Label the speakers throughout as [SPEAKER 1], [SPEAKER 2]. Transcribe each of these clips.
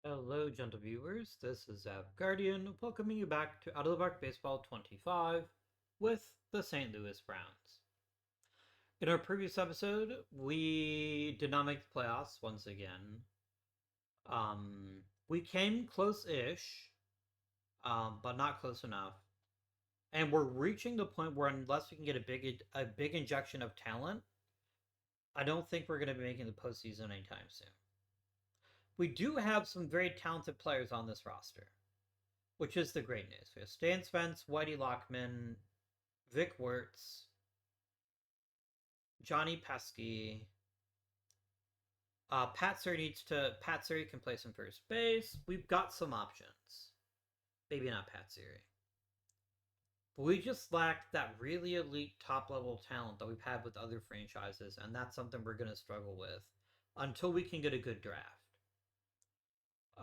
[SPEAKER 1] Hello, gentle viewers. This is Guardian welcoming you back to Out of the Park Baseball 25 with the St. Louis Browns. In our previous episode, we did not make the playoffs once again. We came close-ish, but not close enough. And we're reaching the point where unless we can get a big injection of talent, I don't think we're going to be making the postseason anytime soon. We do have some very talented players on this roster, which is the great news. We have Stan Spence, Whitey Lockman, Vic Wirtz, Johnny Pesky. Pat Siri can play some first base. We've got some options. Maybe not Pat Siri. But we just lack that really elite top level talent that we've had with other franchises, and that's something we're going to struggle with until we can get a good draft.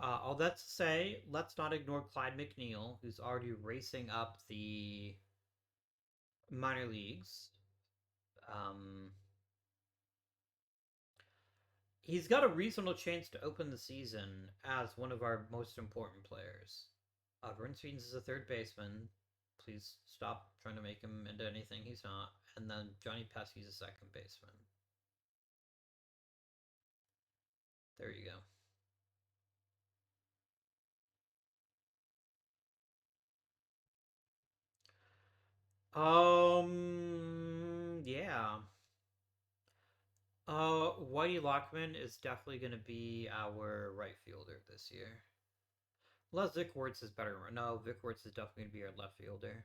[SPEAKER 1] All that to say, let's not ignore Clyde McNeil, who's already racing up the minor leagues. He's got a reasonable chance to open the season as one of our most important players. Bernstein's is a third baseman. Please stop trying to make him into anything he's not. And then Johnny Pesky's a second baseman. There you go. Yeah. Whitey Lockman is definitely going to be our right fielder this year. Unless Vic Wirtz is better. No, Vic Wirtz is definitely going to be our left fielder.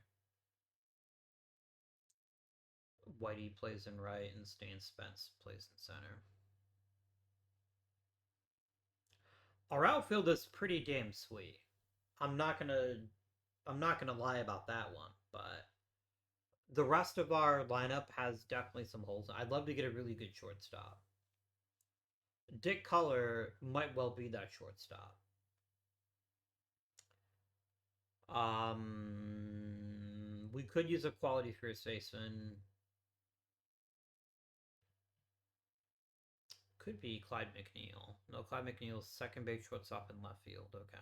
[SPEAKER 1] Whitey plays in right and Stan Spence plays in center. Our outfield is pretty damn sweet. I'm not gonna I'm not gonna lie about that one, but the rest of our lineup has definitely some holes. I'd love to get a really good shortstop. Dick Culler might well be that shortstop. We could use a quality first baseman. Could be Clyde McNeil. No, Clyde McNeil's second base, shortstop, and left field. Okay.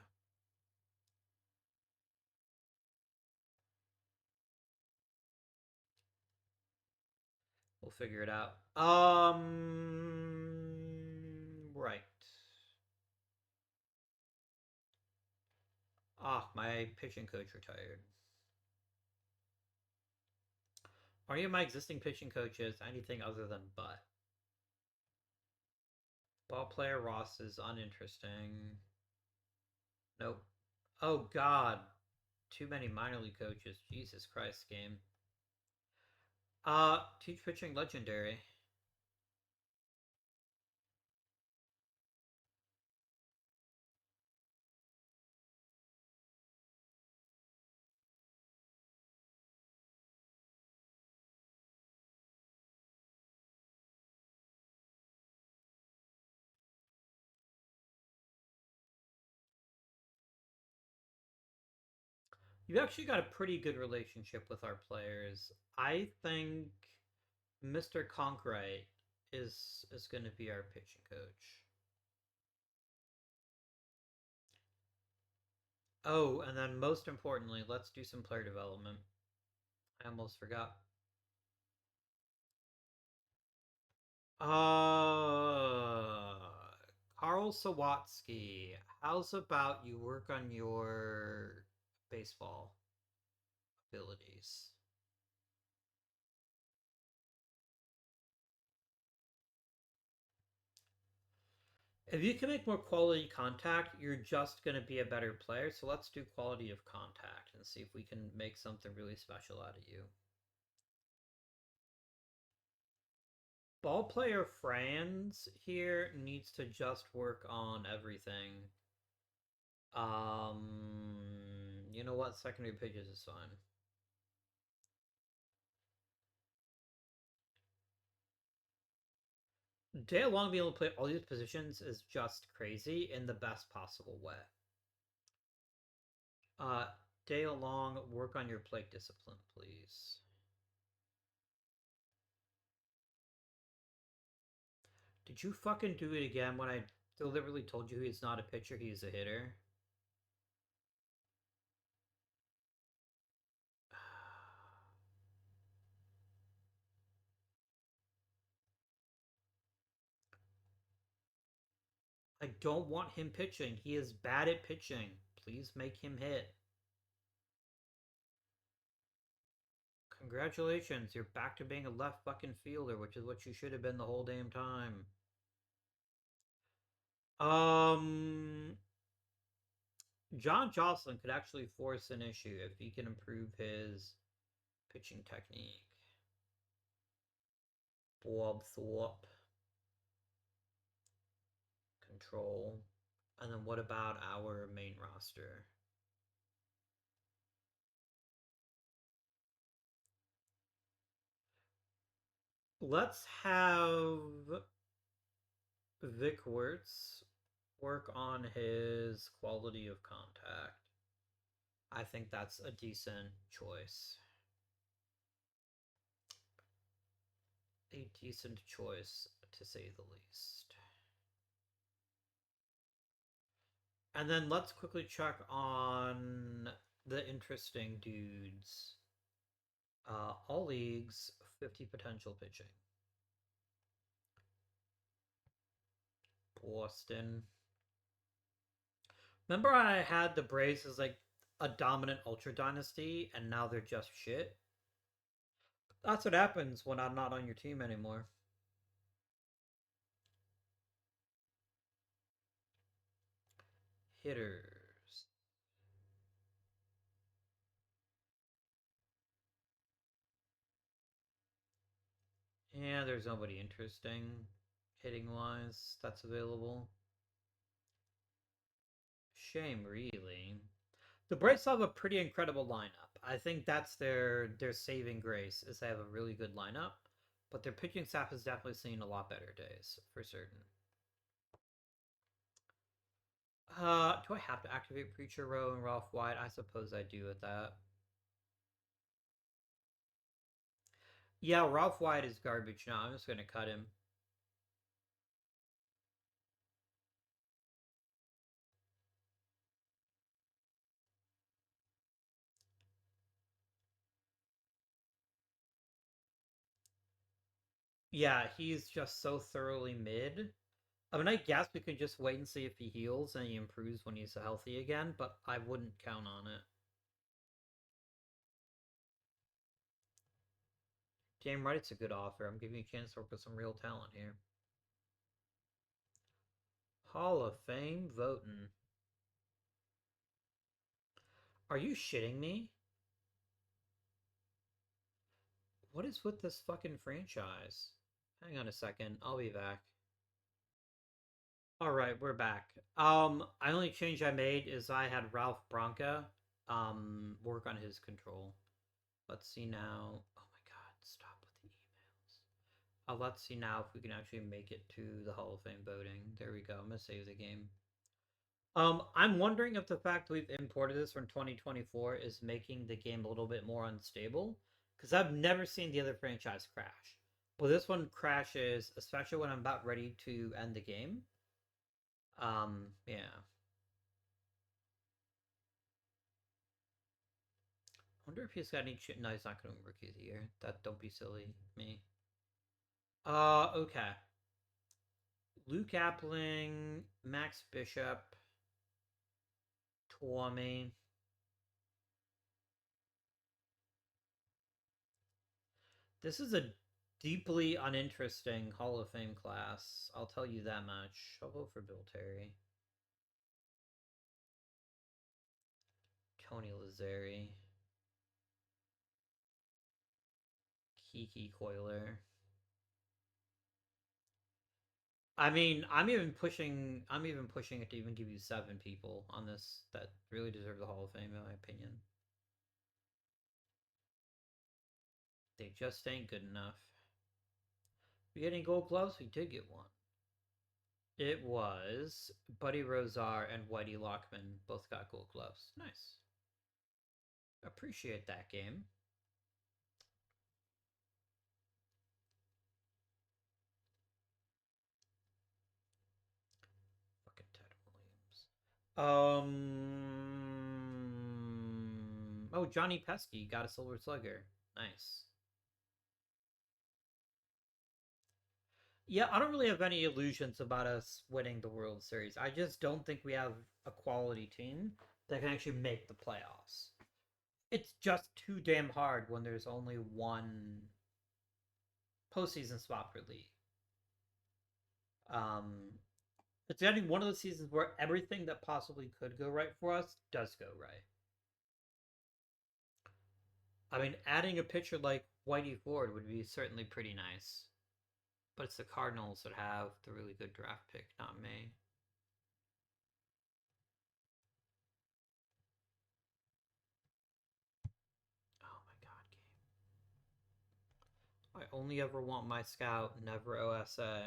[SPEAKER 1] We'll figure it out. Right. Ah, my pitching coach retired. Are any of my existing pitching coaches anything other than butt? Ball player Ross is uninteresting. Nope. Oh god. Too many minor league coaches. Jesus Christ, game. Teach pitching legendary. You've actually got a pretty good relationship with our players. I think Mr. Conkright is going to be our pitching coach. Oh, and then most importantly, let's do some player development. I almost forgot. Carl Sawatsky, how's about you work on your baseball abilities? If you can make more quality contact, you're just going to be a better player. So let's do quality of contact and see if we can make something really special out of you. Ball player Franz here needs to just work on everything. You know what? Secondary pitches is fine. Dale Long being able to play all these positions is just crazy in the best possible way. Uh, Dale Long, work on your plate discipline, please. Did you fucking do it again when I Deliberately told you he's not a pitcher, he's a hitter. I don't want him pitching. He is bad at pitching. Please make him hit. Congratulations, you're back to being a left fucking fielder, which is what you should have been the whole damn time. John Jocelyn could actually force an issue if he can improve his pitching technique. Bob Thorpe. Control. And then what about our main roster? Let's have Vic Wirtz work on his quality of contact. I think that's a decent choice. A decent choice, to say the least. And then let's quickly check on the interesting dudes. All leagues, 50 potential pitching. Boston. Remember I had the Braves as like a dominant ultra dynasty, and now they're just shit? That's what happens when I'm not on your team anymore. Hitters. Yeah, there's nobody interesting hitting wise that's available. Shame, really. The Braves have a pretty incredible lineup. I think that's their saving grace is they have a really good lineup, but their pitching staff has definitely seen a lot better days for certain. Do I have to activate Preacher Row and Ralph White? I suppose I do with that. Yeah, Ralph White is garbage now. I'm just gonna cut him. Yeah, he's just so thoroughly mid. I mean, I guess we could just wait and see if he heals and he improves when he's healthy again, but I wouldn't count on it. Damn right, it's a good offer. I'm giving you a chance to work with some real talent here. Hall of Fame voting. Are you shitting me? What is with this fucking franchise? Hang on a second. I'll be back. All right, we're back. I only change I made is I had Ralph Branca work on his control. Let's see now. Oh my god, stop with the emails. Let's see now if we can actually make it to the Hall of Fame voting. There we go. I'm gonna save the game. I'm wondering if the fact we've imported this from 2024 is making the game a little bit more unstable, because I've never seen the other franchise crash. Well, this one crashes, especially when I'm about ready to end the game. Yeah. I wonder if he's got any. No, he's not going to rookie of the year. That don't be silly, me. Okay. Luke Appling, Max Bishop, Tuomi. This is a deeply uninteresting Hall of Fame class. I'll tell you that much. I'll vote for Bill Terry. Tony Lazzari. Kiki Coiler. I mean, I'm even pushing it to even give you 7 people on this that really deserve the Hall of Fame, in my opinion. They just ain't good enough. We get any gold gloves? We did get one. It was Buddy Rosar and Whitey Lockman both got gold gloves. Nice. Appreciate that game. Oh, Johnny Pesky got a Silver Slugger. Nice. Yeah, I don't really have any illusions about us winning the World Series. I just don't think we have a quality team that can actually make the playoffs. It's just too damn hard when there's only one postseason spot per league. Um, it's getting one of those seasons where everything that possibly could go right for us does go right. I mean, adding a pitcher like Whitey Ford would be certainly pretty nice, but it's the Cardinals that have the really good draft pick, not me. Oh my god, game! I only ever want my scout, never OSA.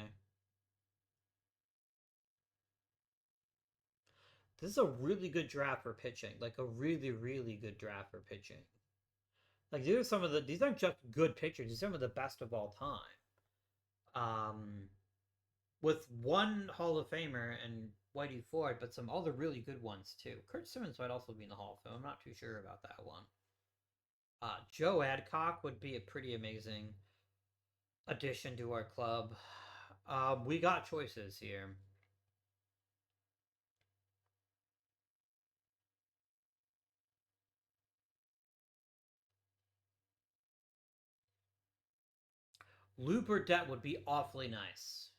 [SPEAKER 1] This is a really good draft for pitching, like a really, really good draft for pitching. Like these are some of the these aren't just good pitchers; these are some of the best of all time. Um, with one Hall of Famer and Whitey Ford, but some other really good ones too. Kurt Simmons might also be in the Hall of Fame. I'm not too sure about that one. Joe Adcock would be a pretty amazing addition to our club. We got choices here. Lou Burdett would be awfully nice.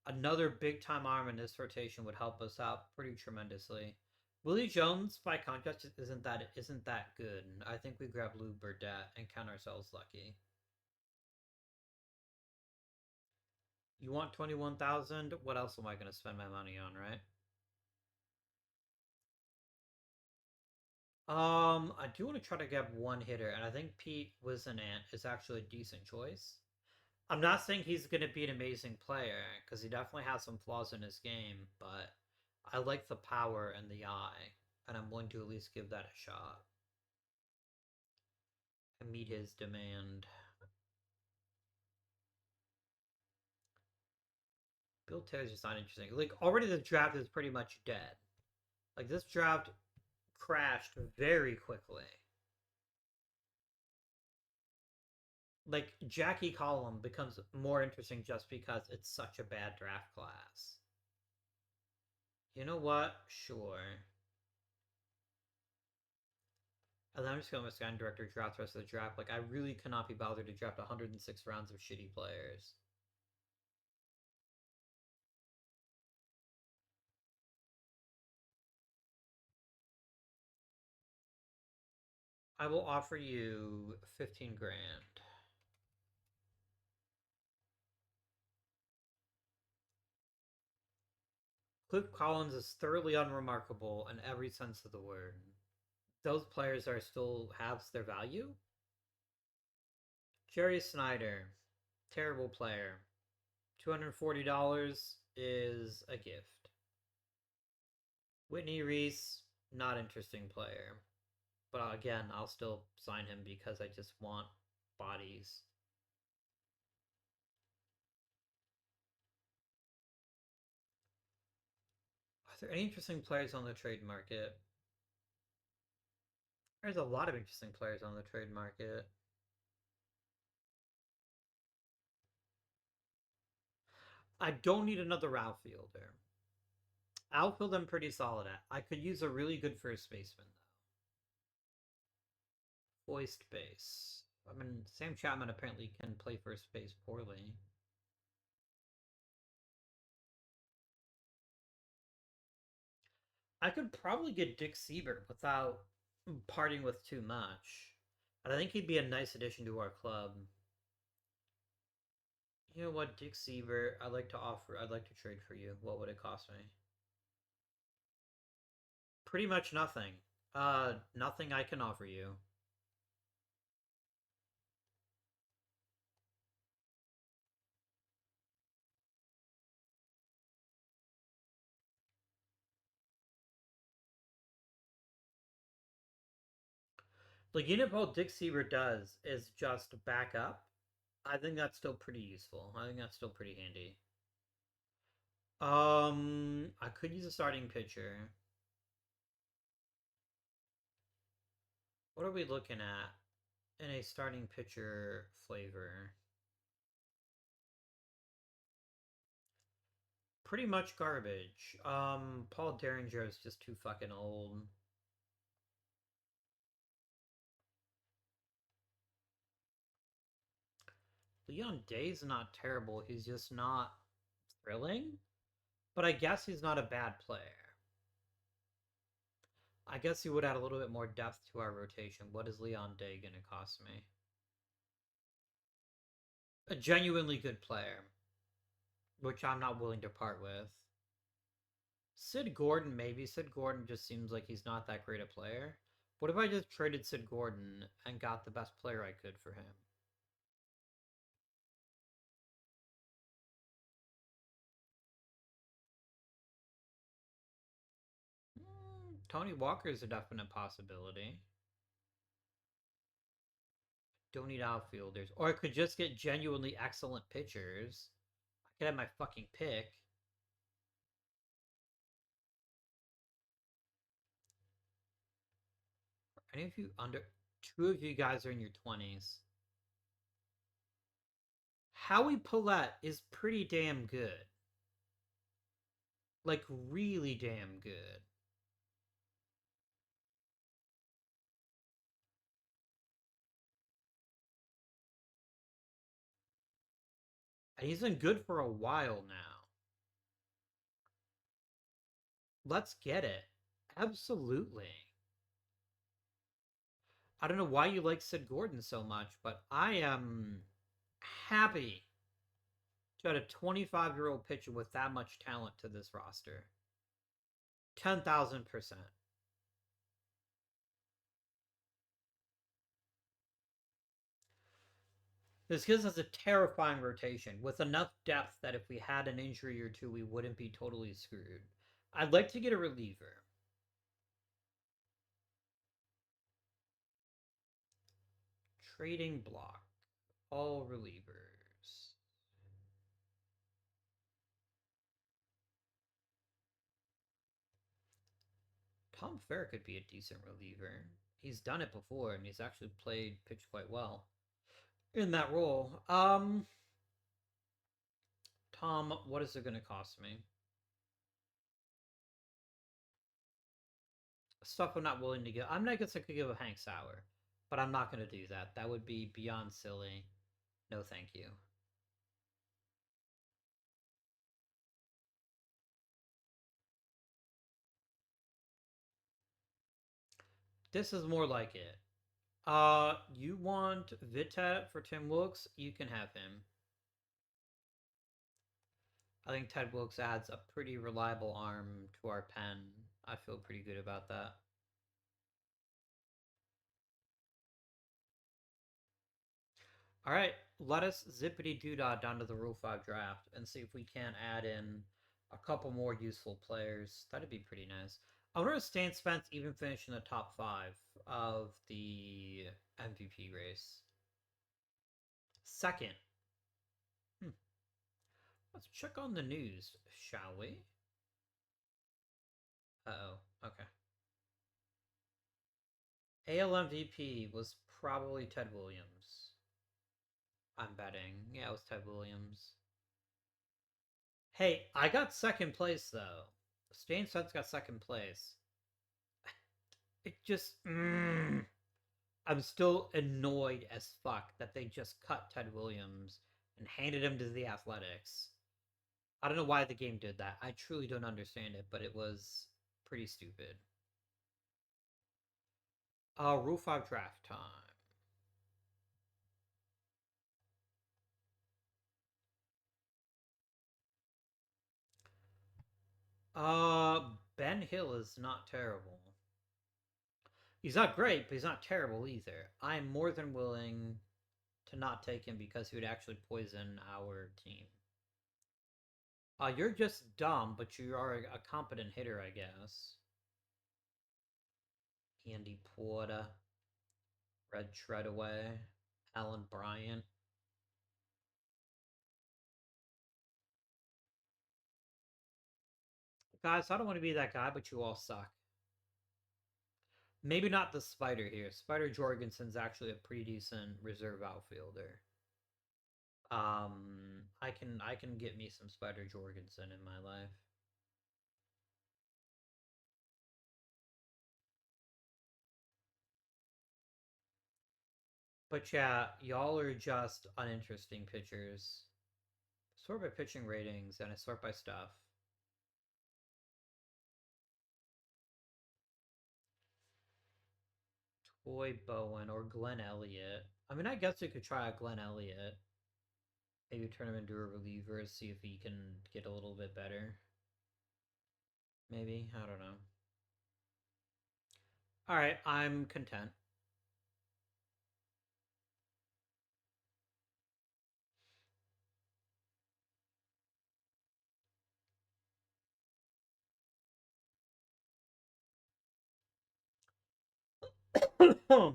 [SPEAKER 1] Another big time arm in this rotation would help us out pretty tremendously. Willie Jones, by contrast, isn't that good. I think we grab Lou Burdett and count ourselves lucky. You want 21,000? What else am I going to spend my money on, right? I do want to try to get one hitter, and I think Pete Wisenant is actually a decent choice. I'm not saying he's going to be an amazing player, because he definitely has some flaws in his game, but I like the power and the eye, and I'm willing to at least give that a shot and meet his demand. Bill Taylor's just not interesting. Like, already the draft is pretty much dead. Like, this draft crashed very quickly. Like Jackie Collum becomes more interesting just because it's such a bad draft class. You know what? Sure. And then I'm just going with Scan Director draft the rest of the draft. Like, I really cannot be bothered to draft 106 rounds of shitty players. I will offer you 15 grand. Cliff Collins is thoroughly unremarkable in every sense of the word. Those players are still have their value. Jerry Snyder, terrible player. $240 is a gift. Whitney Reese, not interesting player. But again, I'll still sign him because I just want bodies. Are there any interesting players on the trade market? There's a lot of interesting players on the trade market. I don't need another outfielder. Outfield I'm pretty solid at. I could use a really good first baseman though. Hoist base. I mean, Sam Chapman apparently can play first base poorly. I could probably get Dick Siebert without parting with too much. And I think he'd be a nice addition to our club. You know what, Dick Siebert, I'd like to trade for you. What would it cost me? Pretty much nothing. Nothing I can offer you. The unit all Dick Siebert does is just back up. I think that's still pretty useful. I think that's still pretty handy. I could use a starting pitcher. What are we looking at in a starting pitcher flavor? Pretty much garbage. Paul Derringer is just too fucking old. Leon Day's not terrible. He's just not thrilling. But I guess he's not a bad player. I guess he would add a little bit more depth to our rotation. What is Leon Day going to cost me? A genuinely good player, which I'm not willing to part with. Sid Gordon, maybe. Sid Gordon just seems like he's not that great a player. What if I just traded Sid Gordon and got the best player I could for him? Tony Walker is a definite possibility. Don't need outfielders. Or I could just get genuinely excellent pitchers. I could have my fucking pick. Any of you under... Two of you guys are in your 20s. Howie Paulette is pretty damn good. Like, really damn good. And he's been good for a while now. Let's get it. Absolutely. I don't know why you like Sid Gordon so much, but I am happy to add a 25-year-old pitcher with that much talent to this roster. 10,000%. This gives us a terrifying rotation with enough depth that if we had an injury or two, we wouldn't be totally screwed. I'd like to get a reliever. Trading block. All relievers. Tom Fair could be a decent reliever. He's done it before, and he's actually pitched quite well in that role. Tom, what is it going to cost me? Stuff I'm not willing to give. I guess I could give a Hank Sauer, but I'm not going to do that. That would be beyond silly. No, thank you. This is more like it. You want Vitet for Tim Wilkes? You can have him. I think Ted Wilkes adds a pretty reliable arm to our pen. I feel pretty good about that. All right, let us zippity doodah down to the Rule 5 draft and see if we can add in a couple more useful players. That'd be pretty nice. I wonder if Stan Spence even finished in the top 5 of the MVP race. Second. Hmm. Let's check on the news, shall we? Uh-oh. Okay. AL MVP was probably Ted Williams. I'm betting. Yeah, it was Ted Williams. Hey, I got second place, though. Stan Spence got second place. It just... I'm still annoyed as fuck that they just cut Ted Williams and handed him to the Athletics. I don't know why the game did that. I truly don't understand it, but it was pretty stupid. Rule 5 draft time. Ben Hill is not terrible. He's not great, but he's not terrible either. I'm more than willing to not take him because he would actually poison our team. You're just dumb, but you are a competent hitter, I guess. Andy Porter, Red Treadaway, Alan Bryant. Guys, I don't want to be that guy, but you all suck. Maybe not the Spider here. Spider Jorgensen's actually a pretty decent reserve outfielder. I can get me some Spider Jorgensen in my life. But yeah, y'all are just uninteresting pitchers. Sort by pitching ratings, and I sort by stuff. Toy Bowen or Glenn Elliott. I mean, I guess we could try a Glenn Elliott. Maybe turn him into a reliever, see if he can get a little bit better. Maybe. I don't know. Alright, I'm content. I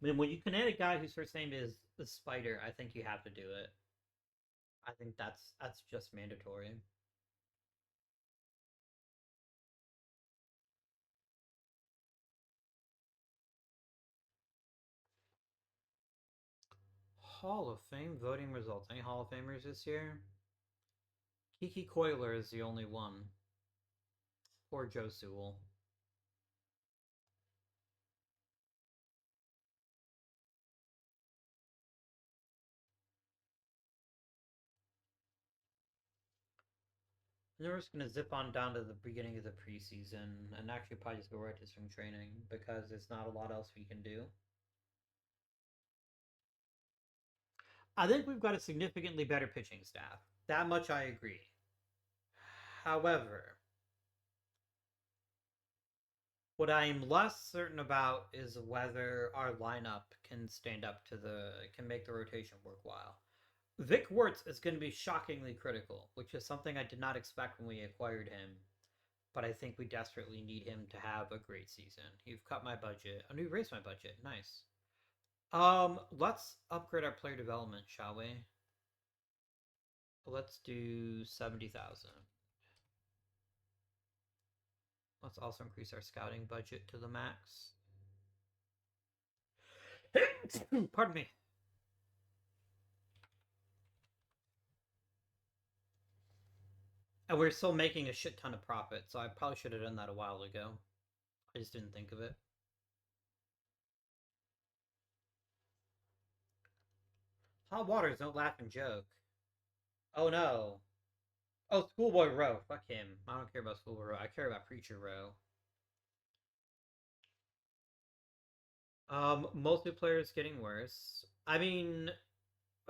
[SPEAKER 1] mean, when you can add a guy whose first name is the Spider, I think you have to do it. I think that's just mandatory. Hall of Fame voting results. Any Hall of Famers this year? Kiki Coiler is the only one. Or Joe Sewell. And we're just gonna zip on down to the beginning of the preseason and actually probably just go right to spring training because there's not a lot else we can do. I think we've got a significantly better pitching staff. That much I agree. However, what I am less certain about is whether our lineup can stand up to can make the rotation worthwhile. Vic Wertz is going to be shockingly critical, which is something I did not expect when we acquired him. But I think we desperately need him to have a great season. You've cut my budget. Oh, you raised my budget. Nice. Let's upgrade our player development, shall we? Let's do 70,000. Let's also increase our scouting budget to the max. Pardon me. And we're still making a shit ton of profit, so I probably should have done that a while ago. I just didn't think of it. Hot waters don't laugh and joke. Oh no. Oh, Schoolboy Row. Fuck him. I don't care about Schoolboy Row. I care about Preacher Row. Multiplayer is getting worse. I mean,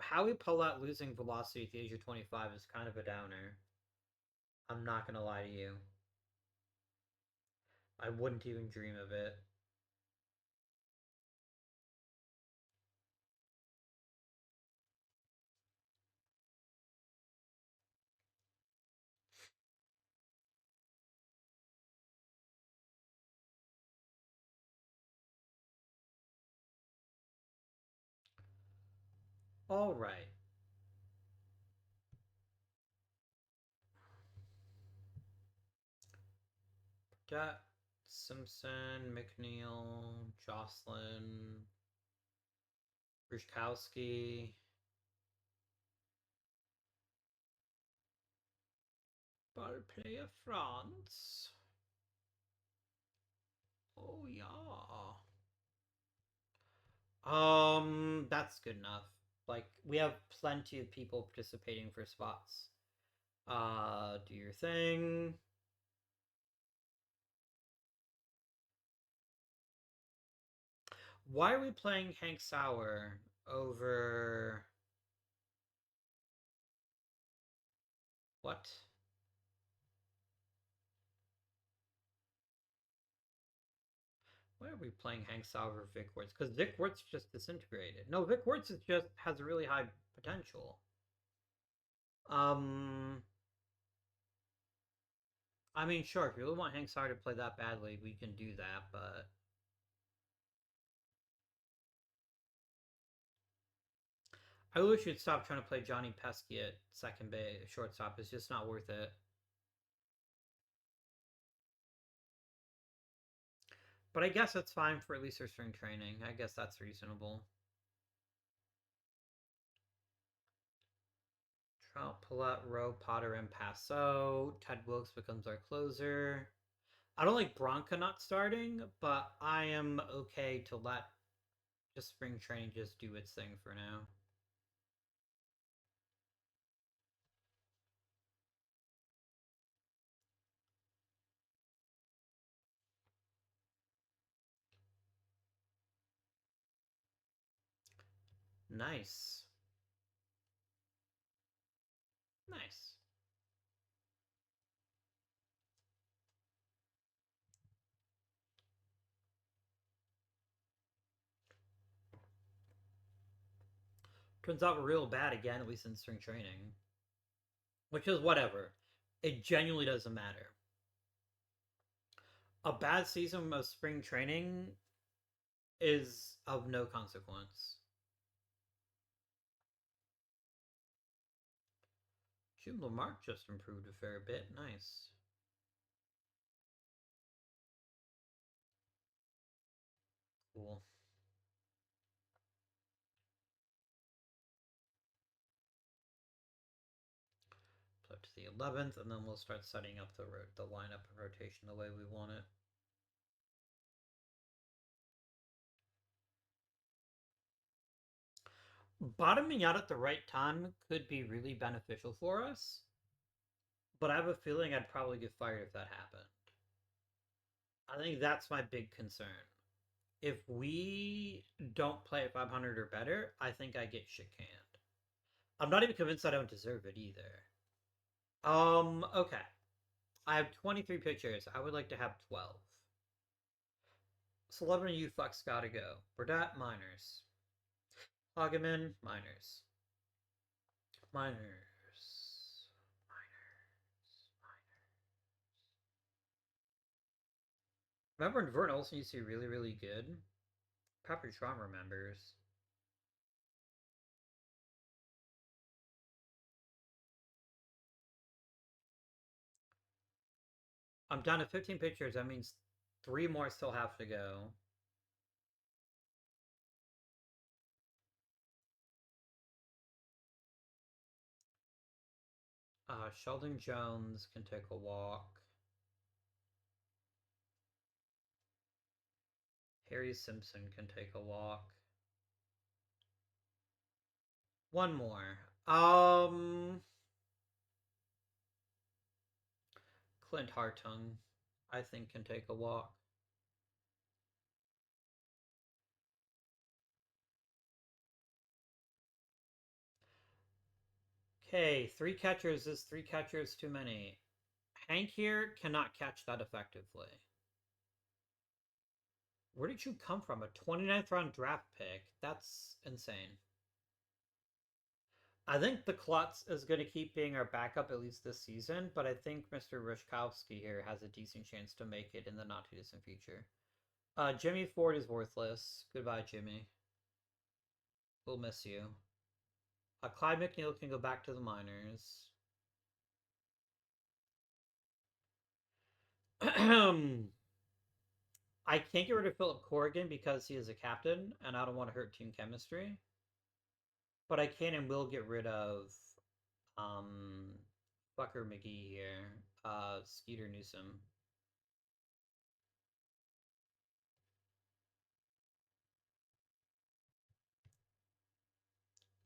[SPEAKER 1] how we pull out losing velocity at the age of 25 is kind of a downer. I'm not gonna lie to you. I wouldn't even dream of it. Alright. Got Simpson, McNeil, Jocelyn, Bruszkowski, ball player France. Oh yeah. That's good enough. Like we have plenty of people participating for spots. Do your thing. Why are we playing Hank Sauer over what? Why are we playing Hank Sauer over Vic Wertz? Because Vic Wertz just disintegrated. No, Vic Wertz is just has a really high potential. Um, I mean, sure, if you really want Hank Sauer to play that badly, we can do that, but I really should stop trying to play Johnny Pesky at second base, shortstop. It's just not worth it. But I guess it's fine for at least their spring training. I guess that's reasonable. Trout, Paulette, Rowe, Potter, and Passo. Ted Wilkes becomes our closer. I don't like Bronca not starting, but I am okay to let just spring training just do its thing for now. Nice. Nice. Turns out we're real bad again, at least in spring training. Which is whatever. It genuinely doesn't matter. A bad season of spring training is of no consequence. Jim Lamarck just improved a fair bit. Nice. Cool. Put to the 11th, and then we'll start setting up the lineup and rotation the way we want it. Bottoming out at the right time could be really beneficial for us, but I have a feeling I'd probably get fired if that happened. I think that's my big concern. If we don't play at 500 or better, I think I get shit canned. I'm not even convinced I don't deserve it either. Okay. I have 23 pictures. I would like to have 12. Celebrity you fucks gotta go. Burdett, minors. Hageman, minors. Minors. Remember when Vern Olsen used to be really, really good? Pepper Trump remembers. I'm down to 15 pictures. That means 3 more still have to go. Sheldon Jones can take a walk. Harry Simpson can take a walk. One more. Clint Hartung, I think, can take a walk. Okay, 3 catchers is 3 catchers too many. Hank here cannot catch that effectively. Where did you come from? A 29th round draft pick? That's insane. I think the Klutz is going to keep being our backup at least this season, but I think Mr. Rushkowski here has a decent chance to make it in the not too distant future. Jimmy Ford is worthless. Goodbye, Jimmy. We'll miss you. Clyde McNeil can go back to the minors. I can't get rid of Philip Corrigan because he is a captain, and I don't want to hurt team chemistry. But I can and will get rid of Fucker McGee here. Skeeter Newsom.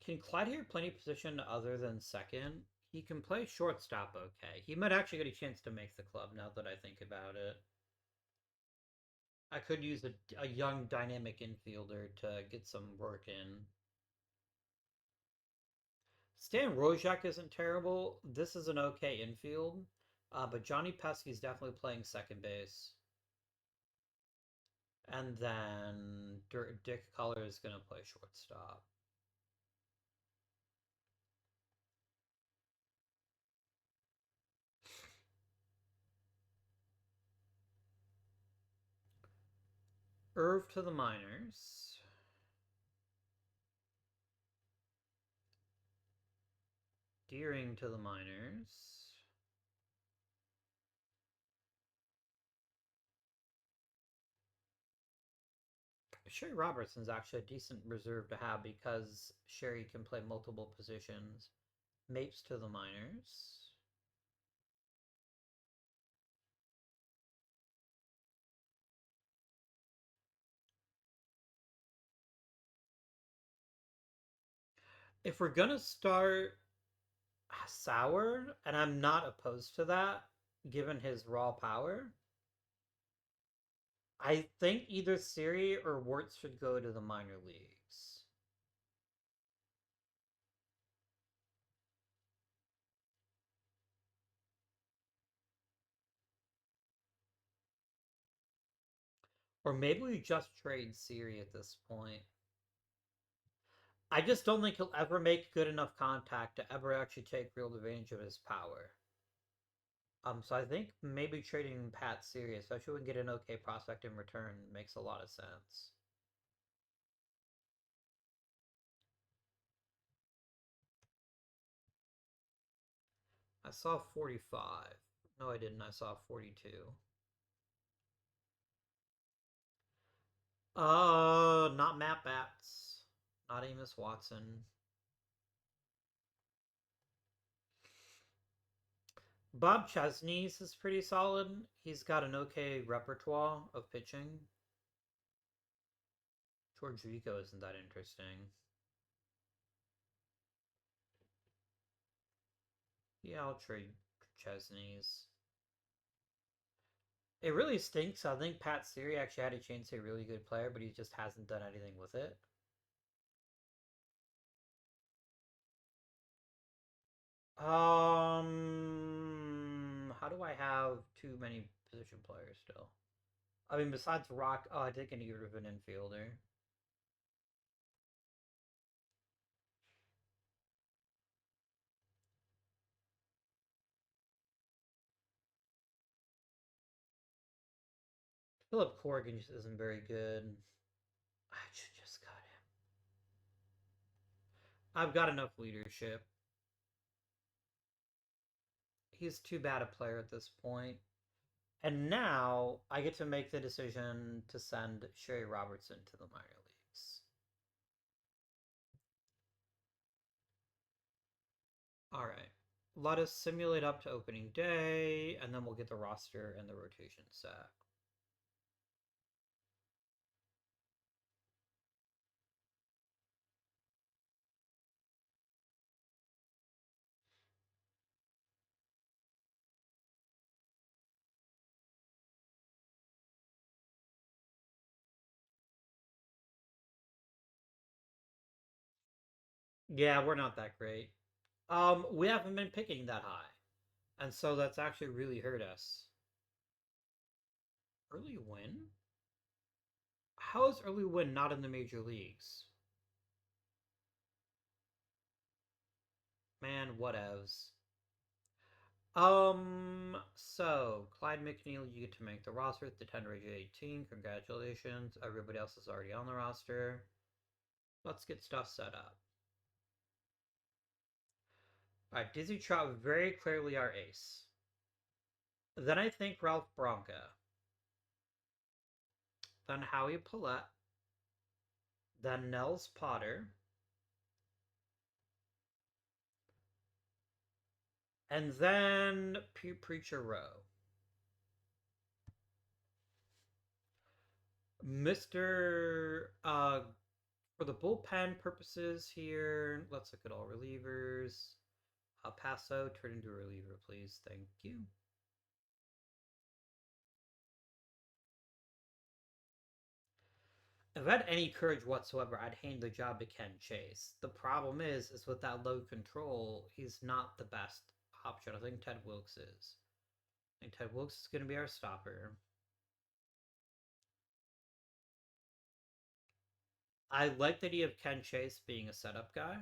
[SPEAKER 1] Can Clyde here play any position other than second? He can play shortstop okay. He might actually get a chance to make the club now that I think about it. I could use a young dynamic infielder to get some work in. Stan Rojak isn't terrible. This is an okay infield. But Johnny Pesky's definitely playing second base. And then Dick Color is going to play shortstop. Irv to the minors. Deering to the minors. Sherry Robertson's actually a decent reserve to have because Sherry can play multiple positions. Mapes to the minors. If we're gonna start Sour, and I'm not opposed to that, given his raw power, I think either Siri or Warts should go to the minor leagues. Or maybe we just trade Siri at this point. I just don't think he'll ever make good enough contact to ever actually take real advantage of his power. So I think maybe trading Pat Siri, especially when we get an okay prospect in return, makes a lot of sense. I saw 45. No, I didn't. I saw 42. Not Matt Bats. Not Amos Watson. Bob Chesney's is pretty solid. He's got an okay repertoire of pitching. George Rico isn't that interesting. Yeah, I'll trade Chesney's. It really stinks. I think Pat Siri actually had a chance to be a really good player, but he just hasn't done anything with it. How do I have too many position players still? I mean, besides Rock, oh, I think I need rid of an infielder. Philip Corrigan just isn't very good. I should just cut him. I've got enough leadership. He's too bad a player at this point. And now I get to make the decision to send Sherry Robertson to the minor leagues. All right. Let us simulate up to opening day, and then we'll get the roster and the rotation set. Yeah, we're not that great. We haven't been picking that high, and so that's actually really hurt us. Early win? How is early win not in the major leagues? Man, whatevs. So Clyde McNeil, you get to make the roster at the 10 age 18. Congratulations. Everybody else is already on the roster. Let's get stuff set up. Alright, Dizzy Trout very clearly our ace. Then I think Ralph Branca. Then Howie Paulette. Then Nels Potter. And then Preacher Rowe. Mr. For the bullpen purposes here, let's look at all relievers. Paso, turn into a reliever, please. Thank you. If I had any courage whatsoever, I'd hand the job to Ken Chase. The problem is with that low control, he's not the best option. I think Ted Wilkes is. I think Ted Wilkes is going to be our stopper. I like the idea of Ken Chase being a setup guy.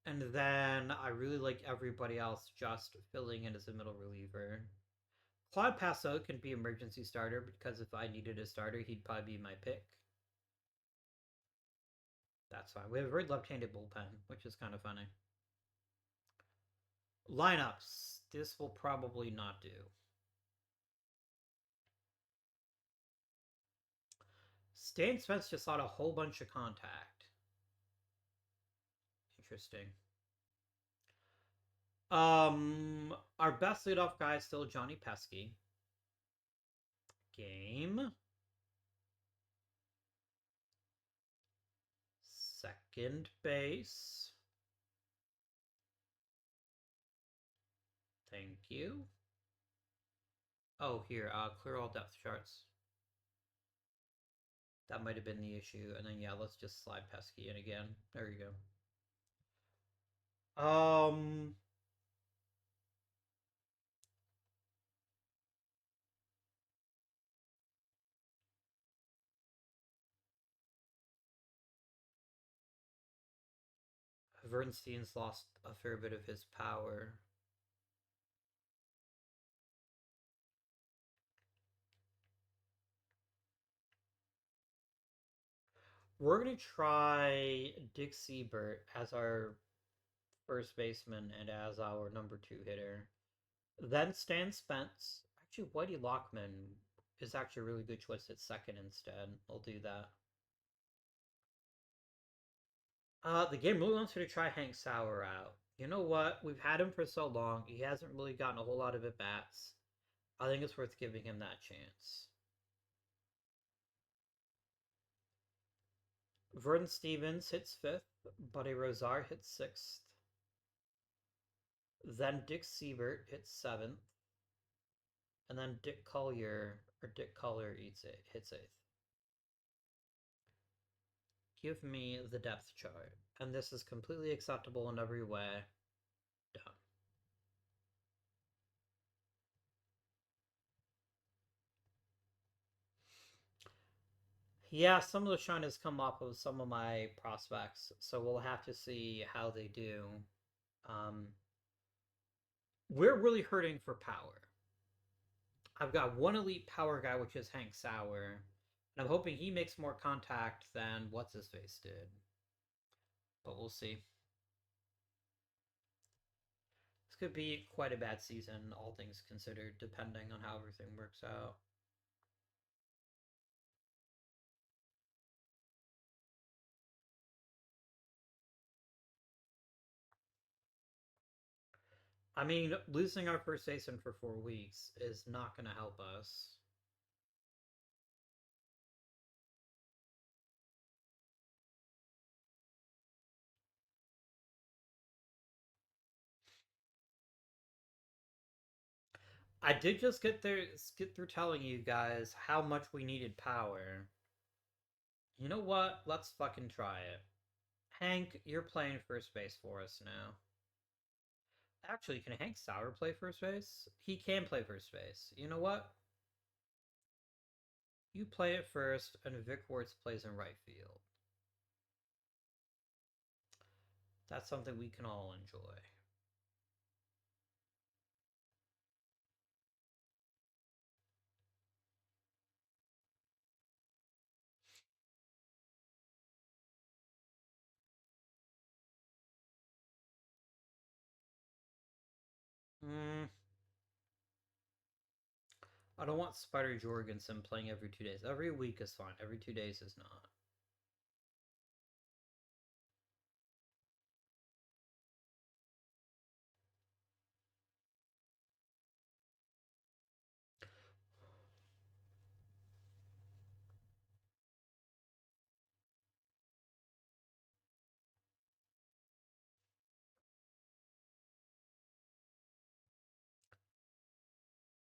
[SPEAKER 1] And then I really like everybody else just filling in as a middle reliever. Claude Passau can be emergency starter because if I needed a starter, he'd probably be my pick. That's fine. We have a very left-handed bullpen, which is kind of funny. Lineups. This will probably not do. Stan Spence just saw a whole bunch of contact. Interesting. Our best leadoff guy is still Johnny Pesky. Game. Second base. Thank you. Oh, here, clear all depth charts. That might have been the issue. And then, yeah, let's just slide Pesky in again. There you go. Vernstein's lost a fair bit of his power. We're going to try Dick Siebert as our first baseman and as our number 2 hitter. Then Stan Spence. Actually, Whitey Lockman is actually a really good choice at second instead. I'll do that. The game really wants me to try Hank Sauer out. You know what? We've had him for so long. He hasn't really gotten a whole lot of at-bats. I think it's worth giving him that chance. Vernon Stevens hits 5th. Buddy Rosar hits 6th. Then Dick Siebert hits 7th. And then Dick Collier hits 8th. Give me the depth chart. And this is completely acceptable in every way. Done. Yeah, some of the shine has come off of some of my prospects, so we'll have to see how they do. We're really hurting for power. I've got one elite power guy, which is Hank Sauer, and I'm hoping he makes more contact than What's-His-Face did. But we'll see. This could be quite a bad season, all things considered, depending on how everything works out. I mean, losing our first baseman for 4 weeks is not going to help us. I did just get through telling you guys how much we needed power. You know what? Let's fucking try it. Hank, you're playing first base for us now. Actually, can Hank Sauer play first base? He can play first base. You know what? You play it first, and Vic Wertz plays in right field. That's something we can all enjoy. Hmm. I don't want Spider Jorgensen playing every 2 days. Every week is fine. Every 2 days is not.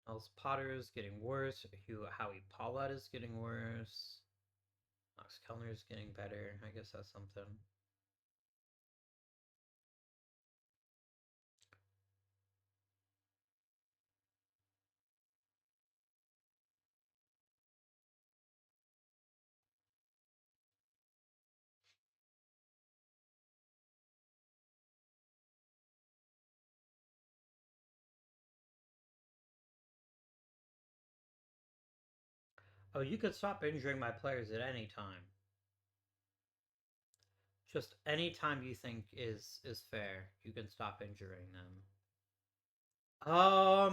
[SPEAKER 1] Els Potter is getting worse. Howie Pollard is getting worse. Max Kellner is getting better. I guess that's something. Oh, you could stop injuring my players at any time. Just any time you think is fair, you can stop injuring them. Um,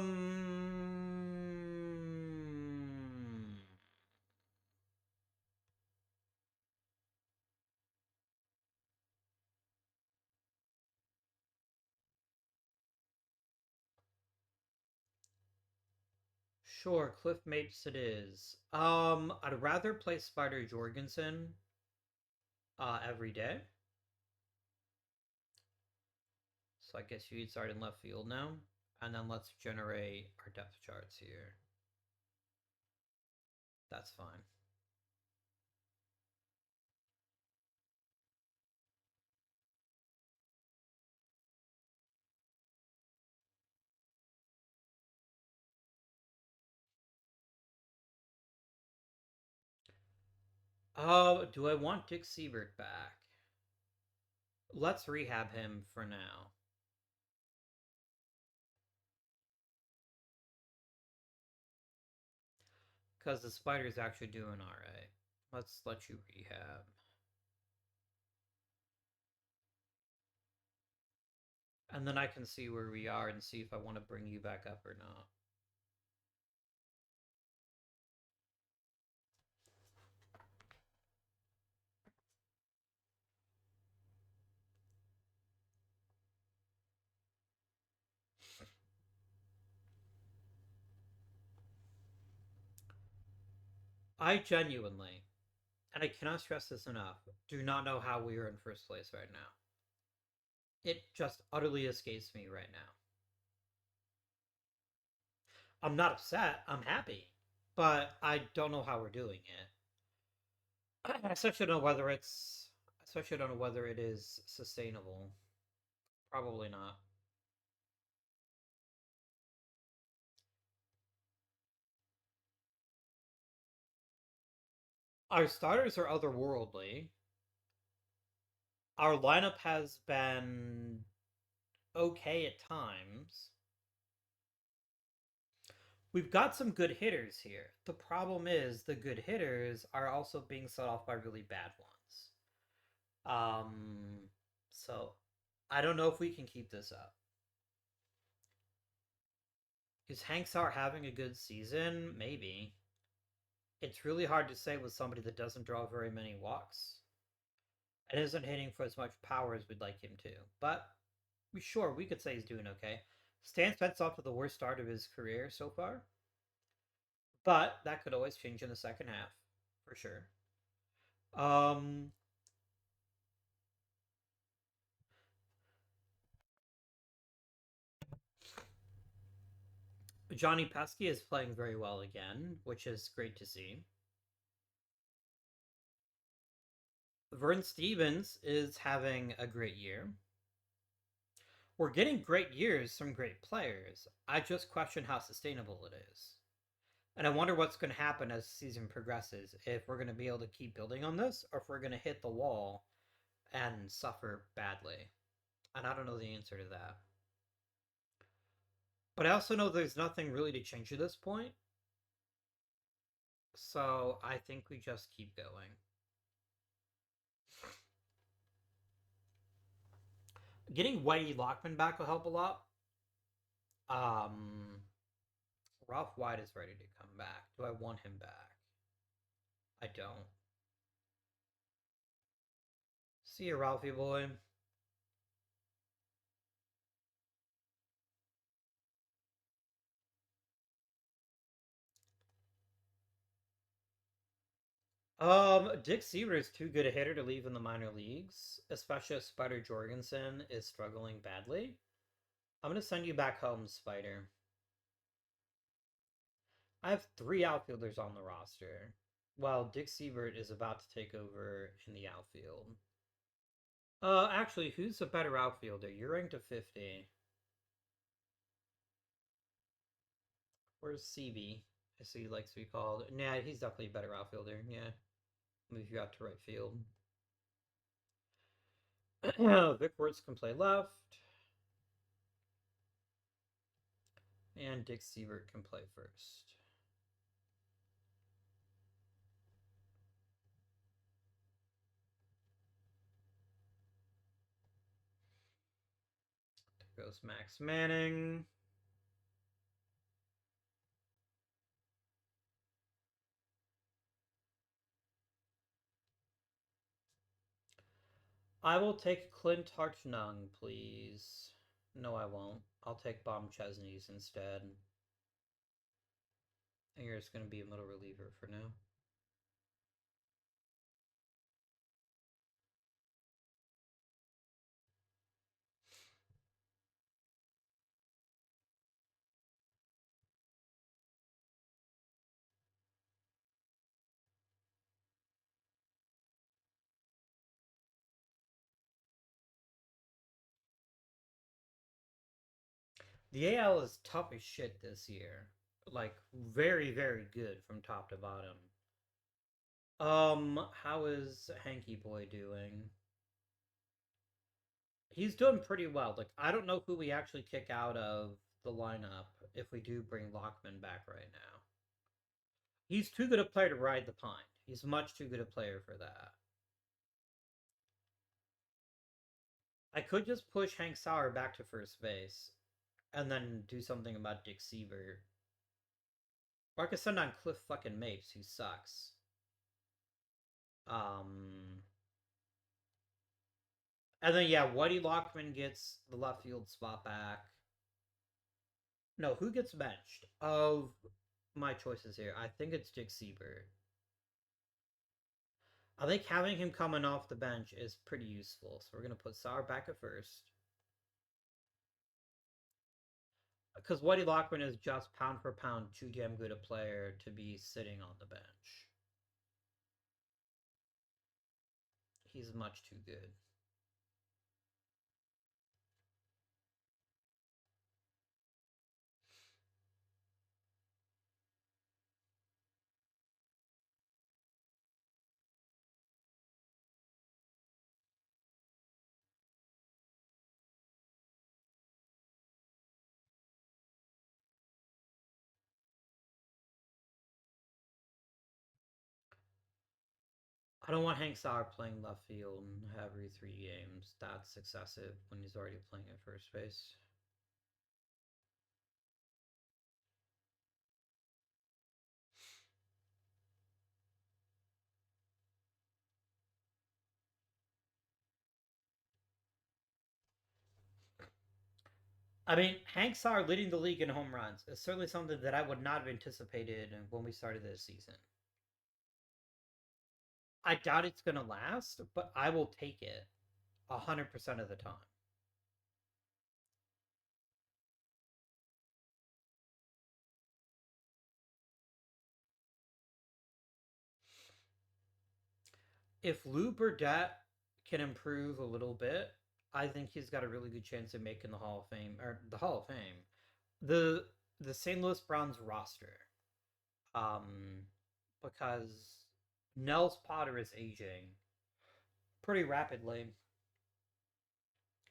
[SPEAKER 1] Sure, Cliff Mates it is. I'd rather play Spider Jorgensen every day. So I guess you'd start in left field now. And then let's generate our depth charts here. That's fine. Do I want Dick Siebert back? Let's rehab him for now. Because the spider's actually doing alright. Let's let you rehab. And then I can see where we are and see if I want to bring you back up or not. I genuinely, and I cannot stress this enough, do not know how we are in first place right now. It just utterly escapes me right now. I'm not upset. I'm happy, but I don't know how we're doing it. I especially don't know whether it's. Especially don't know whether it is sustainable. Probably not. Our starters are otherworldly. Our lineup has been okay at times. We've got some good hitters here. The problem is the good hitters are also being set off by really bad ones. So I don't know if we can keep this up. Is Hank Sauer having a good season? Maybe. It's really hard to say with somebody that doesn't draw very many walks and isn't hitting for as much power as we'd like him to. But sure, we could say he's doing okay. Stan Spence off to the worst start of his career so far, but that could always change in the second half, for sure. Um, Johnny Pesky is playing very well again, which is great to see. Vern Stevens is having a great year. We're getting great years from great players. I just question how sustainable it is. And I wonder what's going to happen as the season progresses. If we're going to be able to keep building on this, or if we're going to hit the wall and suffer badly. And I don't know the answer to that. But I also know there's nothing really to change at this point. So I think we just keep going. Getting Whitey Lockman back will help a lot. Um, Ralph White is ready to come back. Do I want him back? I don't. See you, Ralphie boy. Dick Seaver is too good a hitter to leave in the minor leagues, especially if Spider Jorgensen is struggling badly. I'm gonna send you back home, Spider. I have 3 outfielders on the roster, while Dick Siebert is about to take over in the outfield. Actually, who's a better outfielder? You're ranked at 50. Where's CB? As he likes to be called. Nah, he's definitely a better outfielder. Yeah, move you out to right field. Vic Wertz can play left, and Dick Siebert can play first. There goes Max Manning. I will take Clint Hartnung, please. No, I won't. I'll take Bob Chesney's instead. I think it's going to be a middle reliever for now. The AL is tough as shit this year. Like, very, very good from top to bottom. How is Hanky Boy doing? He's doing pretty well. Like, I don't know who we actually kick out of the lineup if we do bring Lockman back right now. He's too good a player to ride the pine. He's much too good a player for that. I could just push Hank Sauer back to first base and then do something about Dick Seaver. Or I could send on Cliff fucking Mapes, who sucks. Um, and then yeah, Whitey Lockman gets the left field spot back. No, who gets benched? Of my choices here, I think it's Dick Seaver. I think having him coming off the bench is pretty useful. So we're gonna put Sauer back at first. Because Whitey Lockman is just pound for pound too damn good a player to be sitting on the bench. He's much too good. I don't want Hank Sauer playing left field every 3 games. That's excessive when he's already playing at first base. I mean, Hank Sauer leading the league in home runs is certainly something that I would not have anticipated when we started this season. I doubt it's going to last, but I will take it 100% of the time. If Lou Burdett can improve a little bit, I think he's got a really good chance of making the Hall of Fame or the Hall of Fame. The the St. Louis Browns roster, um, because Nels Potter is aging pretty rapidly.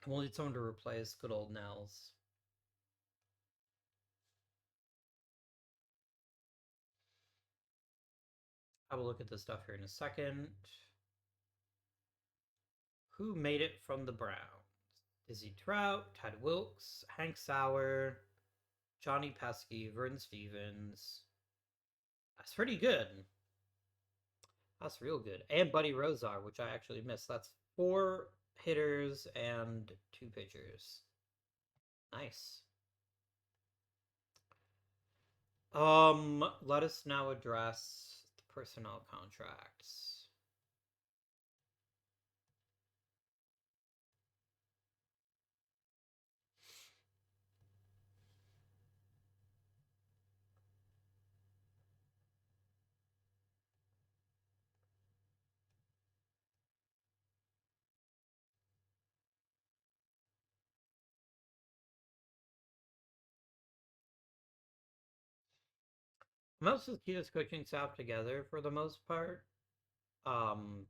[SPEAKER 1] We'll need someone to replace good old Nels. I will look at this stuff here in a second. Who made it from the Browns? Izzy Trout, Ted Wilkes, Hank Sauer, Johnny Pesky, Vernon Stevens. That's pretty good. That's real good. And Buddy Rozar, which I actually missed. That's 4 hitters and 2 pitchers. Nice. Let us now address the personnel contracts. Most of Kita's coaching staff together for the most part.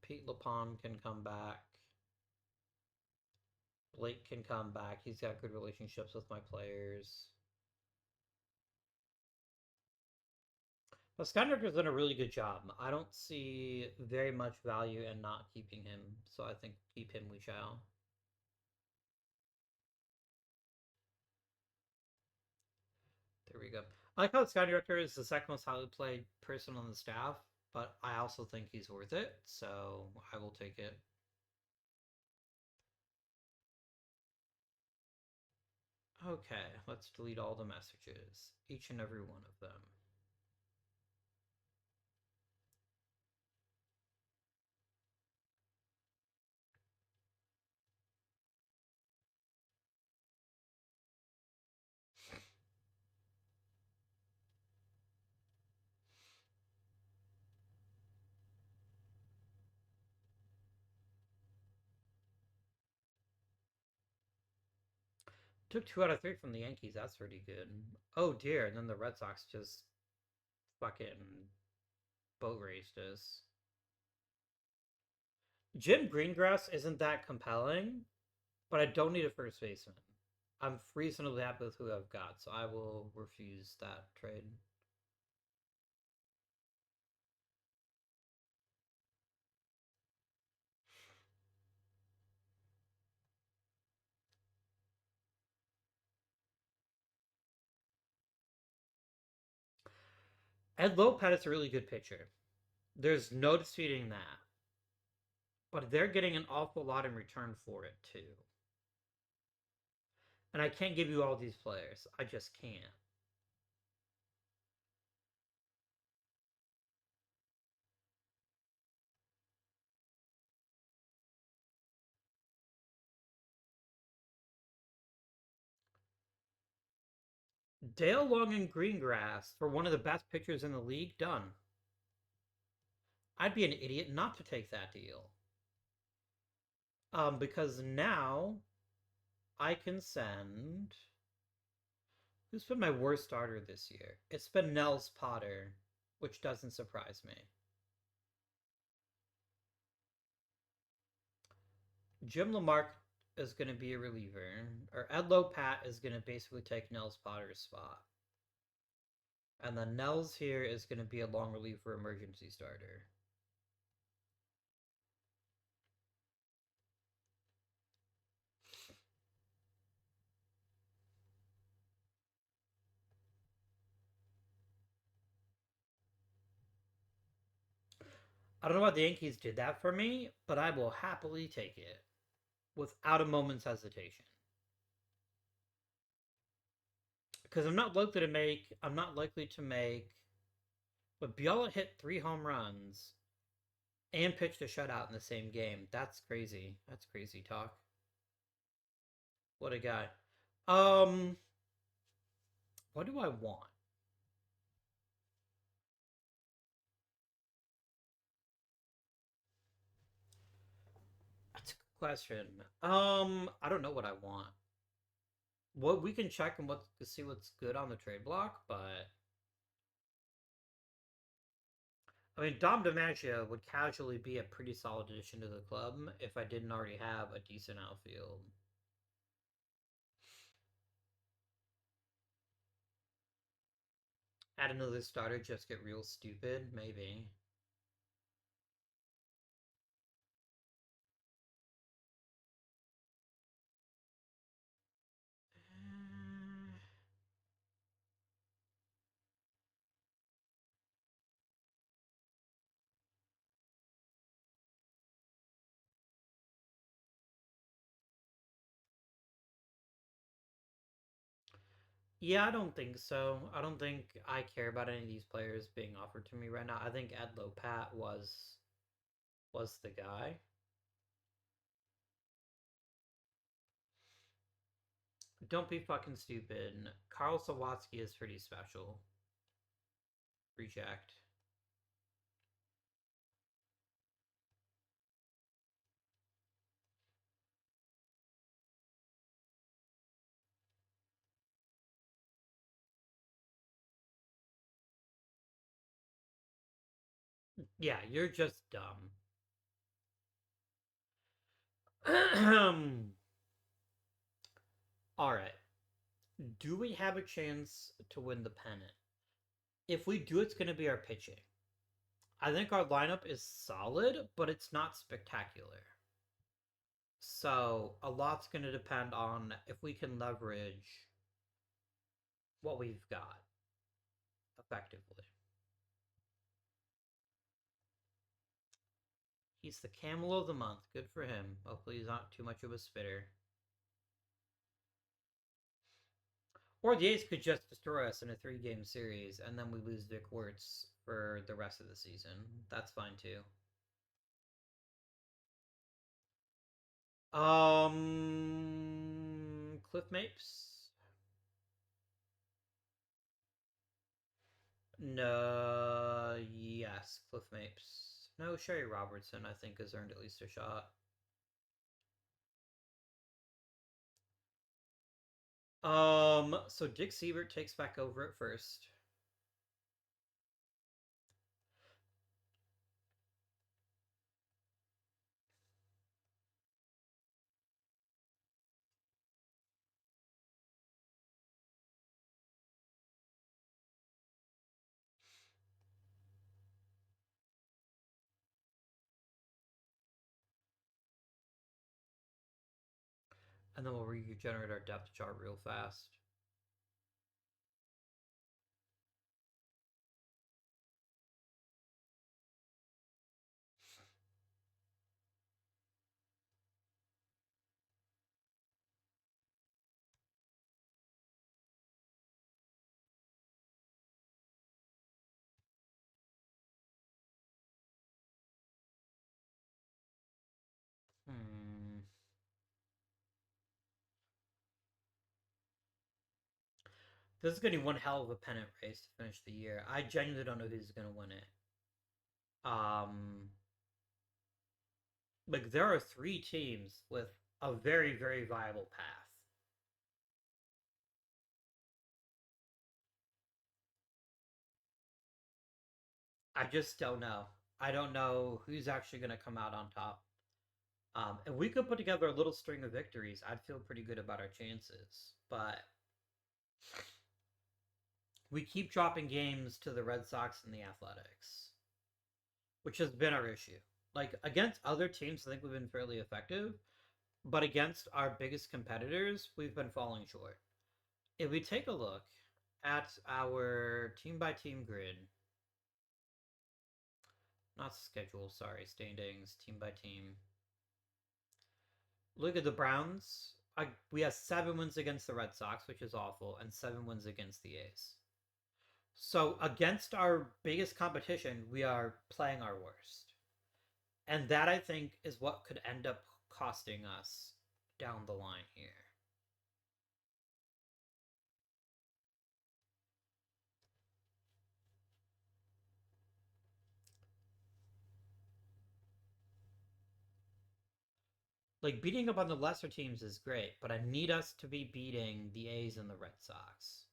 [SPEAKER 1] Pete LaPon can come back. Blake can come back. He's got good relationships with my players. But Skydricker's done a really good job. I don't see very much value in not keeping him, so I think keep him we shall. There we go. I like how Skydricker is the second most highly played person on the staff, but I also think he's worth it, so I will take it. Okay, let's delete all the messages, each and every one of them. Took 2 out of 3 from the Yankees. That's pretty good. Oh dear, and then the Red Sox just fucking boat raced us. Jim Greengrass isn't that compelling, but I don't need a first baseman. I'm reasonably happy with who I've got, so I will refuse that trade. Ed Lopez is a really good pitcher. There's no disputing that. But they're getting an awful lot in return for it, too. And I can't give you all these players. I just can't. Dale Long and Greengrass for one of the best pitchers in the league, done. I'd be an idiot not to take that deal. Because now I can send. Who's been my worst starter this year? It's been Nels Potter, which doesn't surprise me. Jim Lamarck is going to be a reliever, or Ed Lopat is going to basically take Nels Potter's spot. And then Nels here is going to be a long reliever emergency starter. I don't know why the Yankees did that for me, but I will happily take it without a moment's hesitation. Because I'm not likely to make. But Biala hit 3 home runs and pitched a shutout in the same game. That's crazy. That's crazy talk. What a guy. Um, what do I want? That's a good question. I don't know what I want. What we can check and what to see what's good on the trade block, but I mean Dom DiMaggio would casually be a pretty solid addition to the club if I didn't already have a decent outfield. Add another starter, just get real stupid, maybe. Yeah, I don't think so. I don't think I care about any of these players being offered to me right now. I think Ed Lopat was the guy. Don't be fucking stupid. Carl Sawatsky is pretty special. Reject. Yeah, you're just dumb. All right. Do we have a chance to win the pennant? If we do, it's going to be our pitching. I think our lineup is solid, but it's not spectacular. So a lot's going to depend on if we can leverage what we've got effectively. He's the camel of the month. Good for him. Hopefully he's not too much of a spitter. Or the A's could just destroy us in a 3-game series, and then we lose Vic Wirtz for the rest of the season. That's fine too. Cliff Mapes? No, yes, Cliff Mapes. No, Sherry Robertson, I think, has earned at least a shot. So Dick Siebert takes back over at first. And then we'll regenerate our depth chart real fast. Hmm. This is going to be one hell of a pennant race to finish the year. I genuinely don't know who's going to win it. Um, like there are three teams with a very, very viable path. I just don't know. I don't know who's actually going to come out on top. And we could put together a little string of victories. I'd feel pretty good about our chances. But we keep dropping games to the Red Sox and the Athletics, which has been our issue. Like against other teams, I think we've been fairly effective, but against our biggest competitors, we've been falling short. If we take a look at our team by team grid, not schedule, sorry, standings, team by team. Look at the Browns. We have 7 wins against the Red Sox, which is awful, and 7 wins against the A's. So against our biggest competition, we are playing our worst. And that I think is what could end up costing us down the line here. Like beating up on the lesser teams is great, but I need us to be beating the A's and the Red Sox.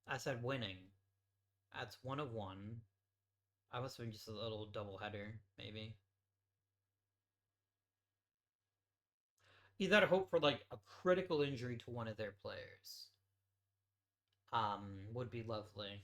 [SPEAKER 1] I said winning. That's 1 of 1. I was thinking just a little double header, maybe. Either hope for like a critical injury to one of their players. Would be lovely.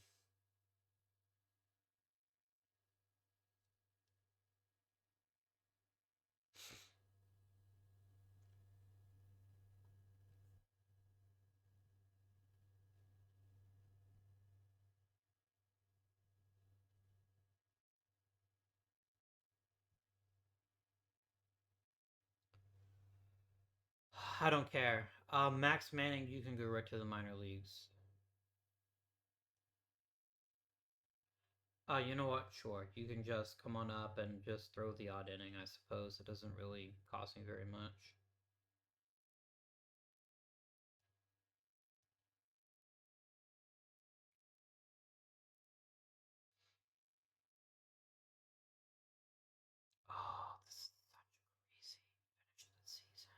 [SPEAKER 1] I don't care. Max Manning, you can go right to the minor leagues. You know what? Sure. You can just come on up and just throw the odd inning, I suppose. It doesn't really cost me very much. Oh, this is such a crazy finish of the season.